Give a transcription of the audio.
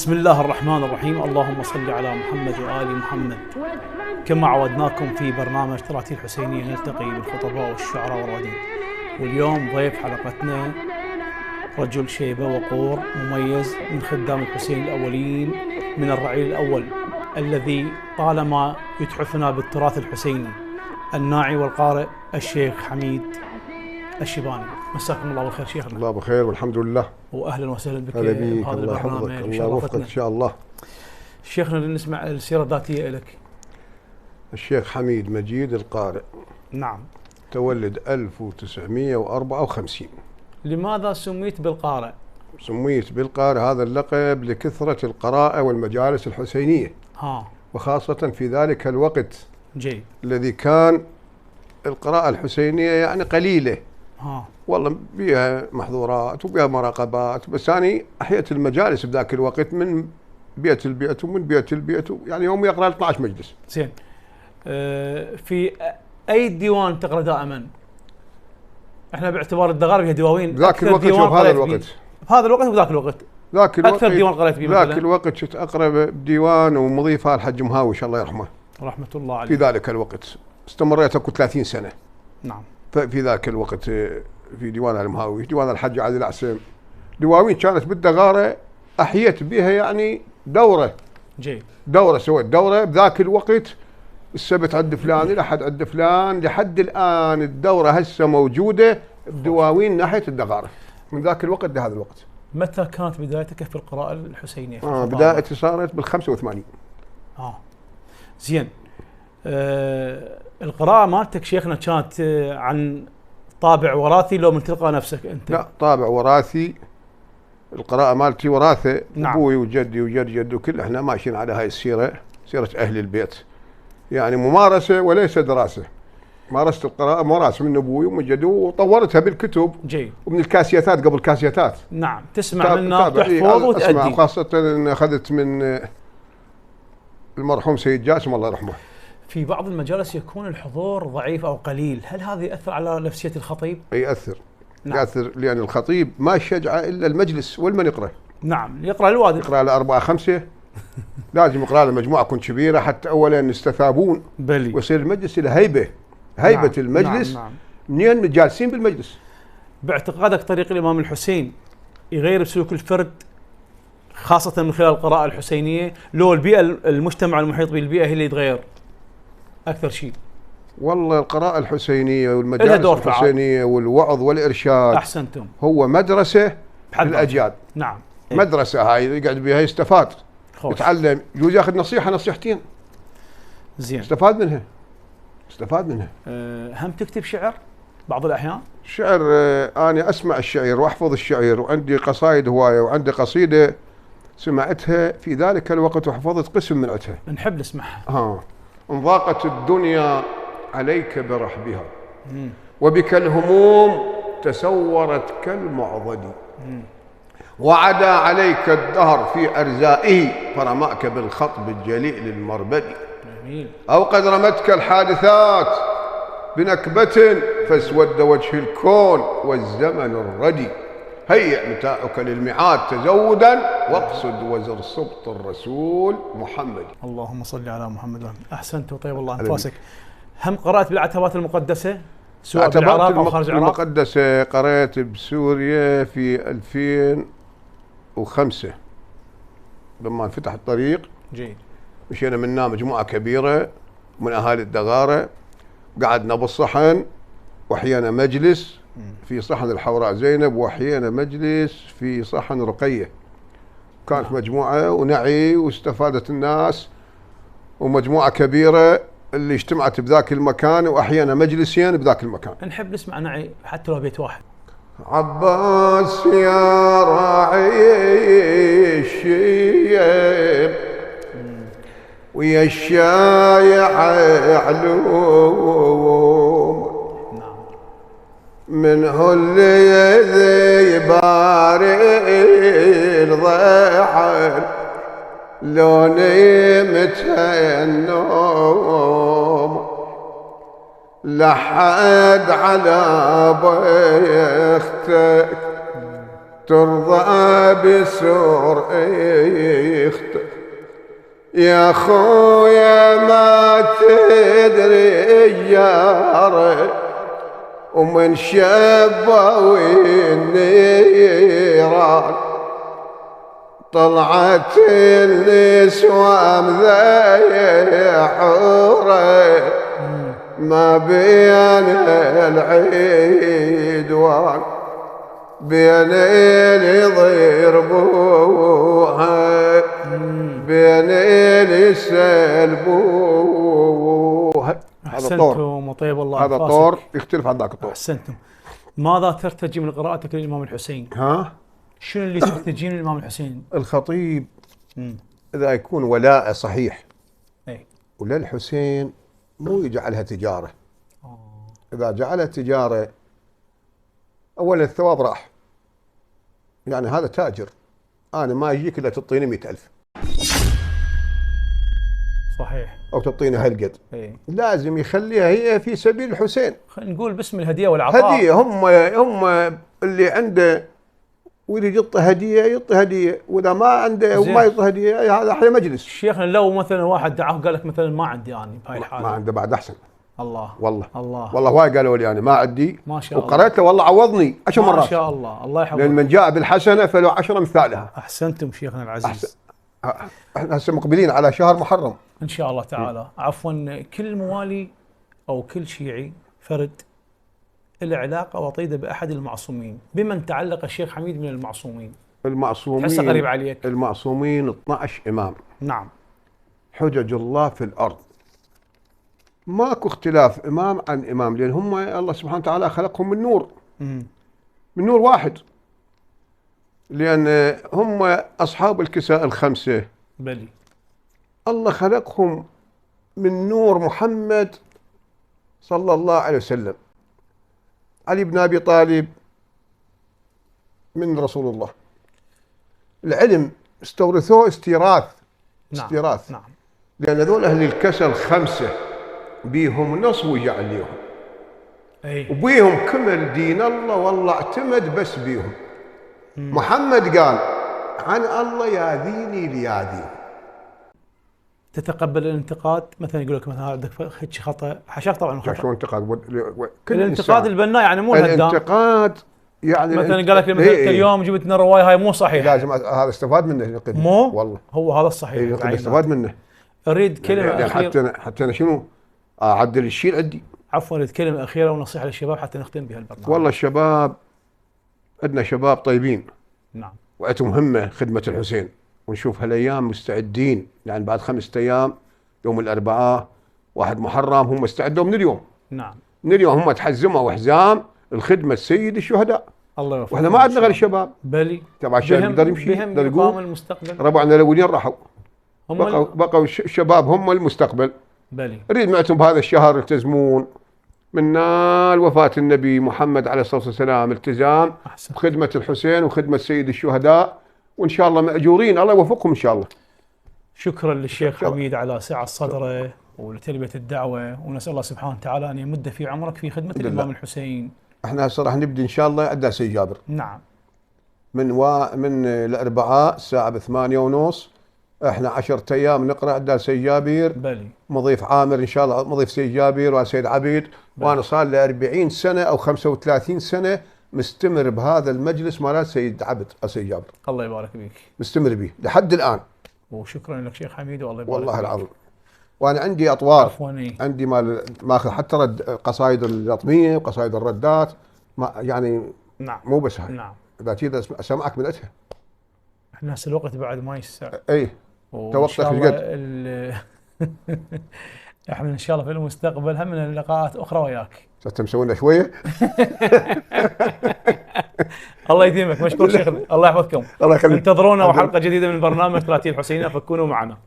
بسم الله الرحمن الرحيم. اللهم صل على محمد وآل محمد. كما عودناكم في برنامج تراتيل حسينية نلتقي بالخطباء والشعراء والروادين، واليوم ضيف حلقتنا رجل شيبة وقور مميز من خدام الحسين الأولين، من الرعيل الأول الذي طالما يتحفنا بالتراث الحسيني، الناعي والقارئ الشيخ حميد الشيباني. مساكم الله بالخير شيخنا. الله بخير والحمد لله، واهلا وسهلا بك هلا بيك. بهذا الله يحفظك، البرنامج. الله يوفقك ان شاء الله. شيخنا نسمع السيره الذاتيه لك. الشيخ حميد مجيد القارئ. نعم. تولد 1954. لماذا سميت بالقارئ؟ سميت بالقارئ هذا اللقب لكثرة القراءة والمجالس الحسينية، وخاصة في ذلك الوقت جيد الذي كان القراءة الحسينية يعني قليلة. والله بيها محظورات وبيها مراقبات، بس أنا أحيت المجالس بذاك الوقت من بيت البيت ومن بيت البيت، يعني يوم يقرأ 12 مجلس. زين. في أي ديوان تقرأ دائما؟ احنا باعتبار الدغار فيها دواوين ذاك الوقت وهذا الوقت. بهذا الوقت وذاك الوقت. ذاك الوقت أكثر ديوان قرأت به مثلا؟ ذاك الوقت كنت أقرأ بديوان ومضيفها الحج مهاوش الله يرحمه. رحمة الله عليه. في ذلك الوقت استمريت أكو 30 سنة. نعم. في ذاك الوقت في ديوان المهاوي، ديوان الحج عادل العسيم، دواوين كانت بالدغارة أحيت بها يعني دورة. جيد. دورة سويت دورة بذاك الوقت، السبت عند فلان، الأحد عند فلان، لحد الآن الدورة هسه موجودة بدواوين ناحية الدغارة من ذاك الوقت لهذا الوقت. متى كانت بدايتك في القراءة الحسينية؟ بدايتي صارت بال85. زين. القراءة مالتك شيخنا كانت عن طابع وراثي لو من تلقى نفسك انت؟ لا، طابع وراثي. القراءة مالتي وراثة. نعم. ابوي وجدي وجد جدي وكل احنا ماشيين على هاي السيرة، سيرة اهل البيت، يعني ممارسة وليس دراسة. مارست القراءة ممارسة من ابوي ومن جدي، وطورتها بالكتب. جيد. ومن الكاسيتات قبل كاسيتات. نعم. تسمع منا وتحفظ وتأدي. خاصة ان اخذت من المرحوم سيد جاسم الله يرحمه. في بعض المجالس يكون الحضور ضعيف أو قليل، هل هذا يأثر على نفسية الخطيب؟ يأثر. نعم. يأثر لأن الخطيب ما شجع إلا المجلس والمن يقرأ. نعم. يقرأ الوادي. يقرأ له 4 5 لازم يقرأ له مجموعة تكون كبيرة حتى أولا يستثابون. بلي. ويصير المجلس له هيبة. هيبة. نعم. المجلس. نعم. منين جالسين بالمجلس. باعتقادك طريق الإمام الحسين يغير سلوك الفرد خاصة من خلال القراءة الحسينية، لو البيئة المجتمع المحيط بالبيئة هي اللي يتغير أكثر شيء؟ والله القراءة الحسينية والمجالس الحسينية والوعظ والإرشاد أحسنتم، هو مدرسة للأجيال. نعم. مدرسة هاي يقعد بها يستفاد. يتعلم، يجوز ياخذ نصيحة نصيحتين. زين. استفاد منها. هم تكتب شعر بعض الأحيان؟ شعر. أنا أسمع الشعر وأحفظ الشعر، وعندي قصائد هواية، وعندي قصيدة سمعتها في ذلك الوقت وحفظت قسم من عتها. نحب نسمعها. إن ضاقت الدنيا عليك برحبها، وبك الهموم تسورت كالمعضد، وعدا عليك الدهر في أرزائه فرماك بالخطب الجليل المربد. أو قد رمتك الحادثات بنكبة فاسود وجه الكون والزمن الردي، هيئ متاعك للميعاد تزودا واقصد وزر سبط الرسول محمد. اللهم صل على محمد. أحسنت وطيب الله أنفاسك. هم قرأت بالعتبات المقدسة سواء بالعراق أو خارج العراق؟ المقدسة قرأت بسوريا في 2005 لما انفتح الطريق. جيد. مشينا منا مجموعة كبيرة من أهالي الدغارة، قعدنا بالصحن وحيانا مجلس في صحن الحوراء زينب، وحيانا مجلس في صحن رقية. كانت مجموعة ونعي واستفادت الناس، ومجموعة كبيرة اللي اجتمعت بذاك المكان، وأحيانا مجلسين بذاك المكان. نحب نسمع نعي حتى لو بيت واحد. عباس يا راعي الشيب ويا الشايع علوم، من هو اللي باري الضيعن لو نمت النوم، لحد على بيختك ترضى بالسور يا خويا ما تدري الجار ومن شبوا النيران طلعت النسوان ذي حوري ما بين العيدوان بين اللي ضربوها بين اللي سلبوها. احسنتم وطيب الله هذا طور يختلف عن ذاك الطور. احسنتم. ماذا ترتجي من قراءتك للامام الحسين؟ ها؟ شنو اللي ترتجيه من الامام الحسين؟ الخطيب اذا يكون ولاء صحيح اي وللحسين مو يجعلها تجاره. اذا جعلها تجاره اولا الثواب راح، يعني هذا تاجر، انا ما اجيك الا تعطيني 100,000 صحيح او تعطيني هالقد. اي لازم يخليها هي في سبيل الحسين، خلينا نقول باسم الهديه والعطاء. هديه. هم اللي عنده ويريد يعطي هديه يعطي هديه، واذا ما عنده وما يعطي هديه هذا حي مجلس. شيخنا لو مثلا واحد دعاه وقال لك مثلا ما عندي يعني بهاي الحاله، ما عنده بعد احسن. الله والله الله والله هواي قالوا لي انا ما عندي، ما شاء الله، وقرأت له والله عوضني 10 مرات ما شاء الله، الله يحفظك. لان من جاء بالحسنه فلو 10 امثالها. احسنتم شيخنا العزيز. احنا هسه مقبلين على شهر محرم ان شاء الله تعالى. عفوا، كل موالي او كل شيعي فرد له علاقه وطيده باحد المعصومين، بمن تعلق الشيخ حميد من المعصومين؟ المعصومين تحسه غريب عليك. المعصومين 12 امام، نعم، حجج الله في الارض، ماكو اختلاف امام عن امام، لان هم الله سبحانه وتعالى خلقهم من نور، من نور واحد، لان هم اصحاب الكساء الخمسه. بلي الله خلقهم من نور محمد صلى الله عليه وسلم. علي بن ابي طالب من رسول الله، العلم استورثوه استيراث. نعم. استيراث. نعم. لان هذول اهل الكسى الخمسه بيهم نص وجعل ليهم، اي وبيهم كمل دين الله والله اعتمد بس بيهم. محمد قال عن الله ياذيني لياذيهم. تتقبل الانتقاد؟ مثلا يقول لك مثلا عندك هيك خطا، حشاك طبعا خطا. شو انتقاد؟ الانتقاد البناء يعني مو الهدام. الانتقاد يعني مثلا قال لك مثلا اليوم جبت لنا روايه هاي مو صحيحه، لازم هذا استفاد منه النقد. مو والله هو هذا الصحيح، النقد استفاد منه. اريد كلمه يعني اخيره، حتى انا شنو اعدل الشيء عندي. عفوا، اريد كلمه اخيره ونصيحه للشباب حتى نختم بها البرنامج. والله الشباب عندنا شباب طيبين، نعم، وعندهم همه خدمه الحسين، ونشوف هالايام مستعدين، يعني بعد 5 ايام يوم الاربعاء 1 محرم هم استعدوا من اليوم. نعم، من اليوم هم تحزموا حزام الخدمه السيد الشهداء. الله يوفقك. واحنا ما عندنا غير الشباب، بلي تبع الشباب يقدر يمشي يقدر يقوم. المستقبل ربعنا الاولين راحوا، هم بقوا الشباب هم المستقبل. بلي اريد معتم بهذا الشهر يلتزمون من نال وفاه النبي محمد عليه الصلاه والسلام، التزام أحسن. بخدمه الحسين وخدمه سيد الشهداء، وان شاء الله ماجورين، الله يوفقهم ان شاء الله. شكرا للشيخ حميد على سعة صدره ولتلبية الدعوة، ونسأل الله سبحانه وتعالى أن يمد في عمرك في خدمة الإمام الحسين. احنا هسه راح نبدي ان شاء الله عند سيد جابر. نعم. من الاربعاء الساعه 8:30 احنا 10 ايام نقرا عند سيد جابر. بلي. مضيف عامر ان شاء الله، مضيف سيد جابر وسيد عبيد. وانا صار لي 40 سنه او 35 سنه مستمر بهذا المجلس مالات سيد عبد او سيد جابر. الله يبارك بك. مستمر به لحد الان. وشكرا لك شيخ حميد، والله يبارك والله بك. العظيم. وانا عندي اطوار. عفوا. عندي ماخذ حتى رد قصائد اللطميه وقصائد الردات، ما يعني نعم. مو بس هاي. نعم. اذا كذا اسمعك منتها. احنا هسه الوقت بعد ما يسع. اي توقف قد. احنا ان شاء الله في المستقبل هم من لقاءات اخرى وياك. انت مسوينا شويه. الله يديمك، مشكور شيخنا، الله يحفظكم. الله يخليك. انتظرونا وحلقه جديده من برنامج 30 الحسينيه، فكونوا معنا.